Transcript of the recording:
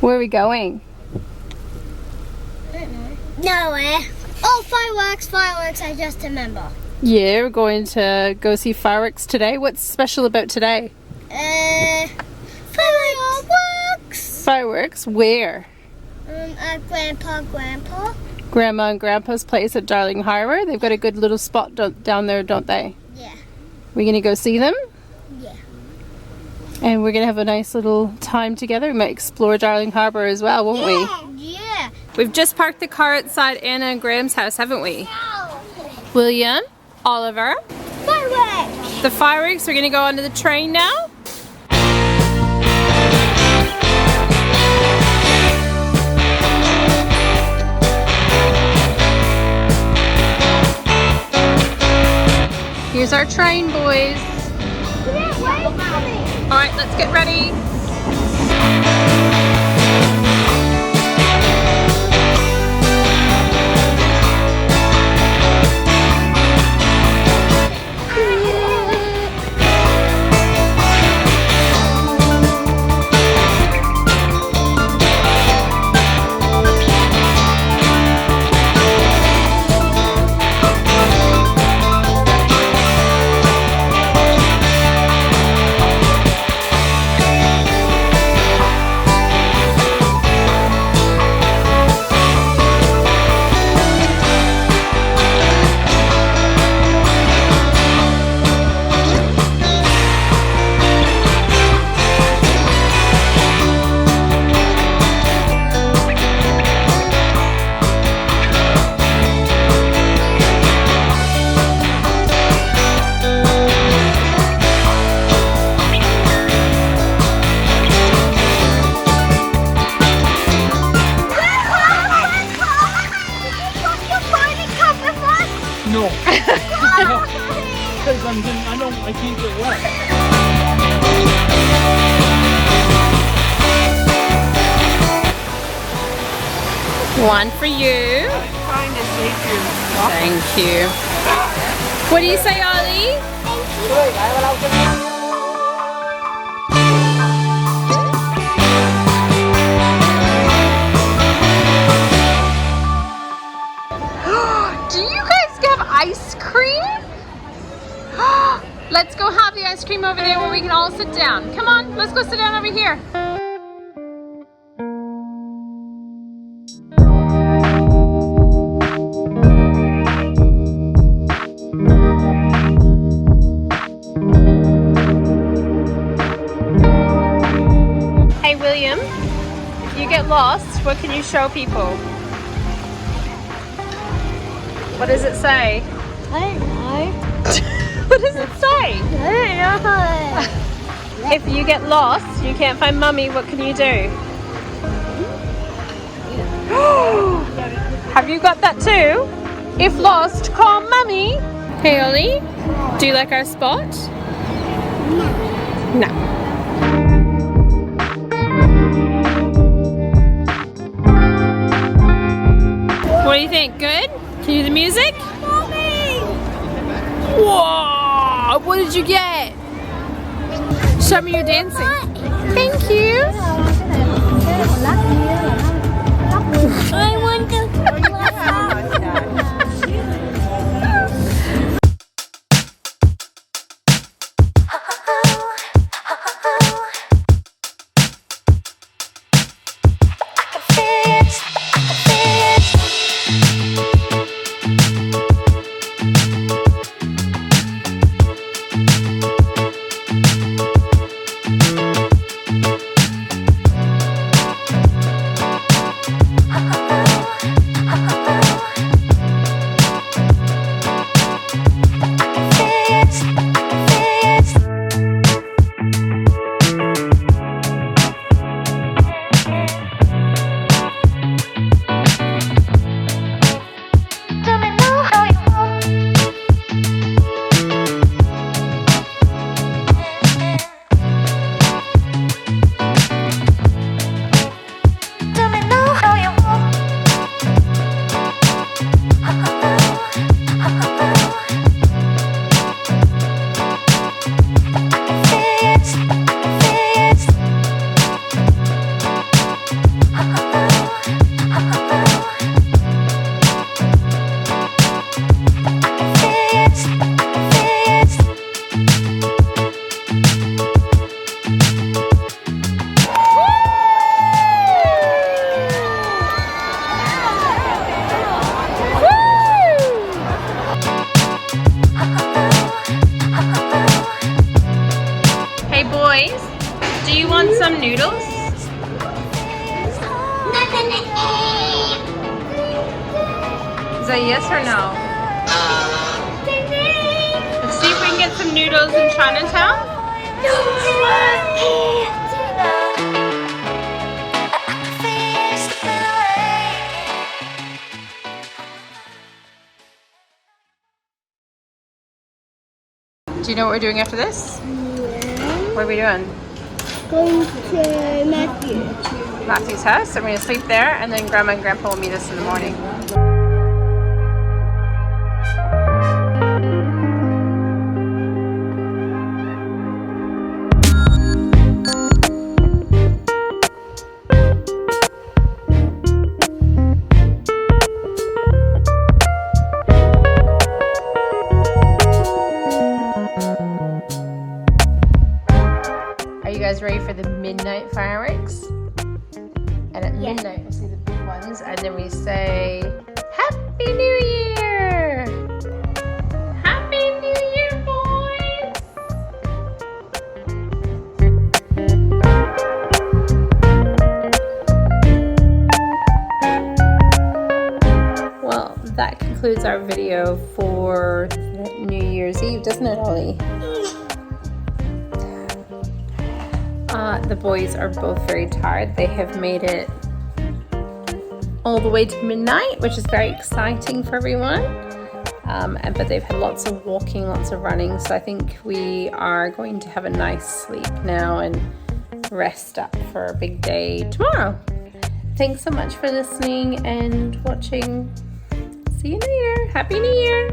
Where are we going? I don't know. Nowhere. Oh, fireworks, I just remember. Yeah, we're going to go see fireworks today. What's special about today? Fireworks. Fireworks? Where? At Grandpa. Grandma and Grandpa's place at Darling Harbour. They've got a good little spot down there, don't they? Yeah. We're going to go see them? Yeah. And we're going to have a nice little time together. We might explore Darling Harbour as well, won't we? Yeah. We've just parked the car outside Anna and Graham's house, haven't we? William, Oliver. Fireworks. The fireworks, we're going to go onto the train now. Here's our train, boys. Alright, let's get ready. No. Because I can't get wet. One for you. Thank you. What do you say, Ollie? Do you guys have ice cream? Let's go have the ice cream over there where we can all sit down. Come on, let's go sit down over here. Hey William, if you get lost, what can you show people? What does it say? I don't know. What does it say? I don't know. If you get lost, you can't find Mummy, what can you do? Have you got that too? If lost, call Mummy. Hey Ollie, do you like our spot? No. What do you think? Good? Can you do the music? Mommy! Whoa! What did you get? Show me your dancing. Thank you. I want to. Boys, do you want some noodles? Is that yes or no? Let's see if we can get some noodles in Chinatown. Do you know what we're doing after this? Yeah. What are we doing? Going to Matthew. Matthew's house. I'm going to sleep there, and then Grandma and Grandpa will meet us in the morning. Are you guys ready for the midnight fireworks? And at midnight we'll see the big ones, and then we say, Happy New Year! Happy New Year, boys! Well, that concludes our video for New Year's Eve, doesn't it, Ollie? The boys are both very tired. They have made it all the way to midnight, which is very exciting for everyone. But they've had lots of walking, lots of running, so I think we are going to have a nice sleep now and rest up for a big day tomorrow. Thanks so much for listening and watching. See you later. Happy New Year!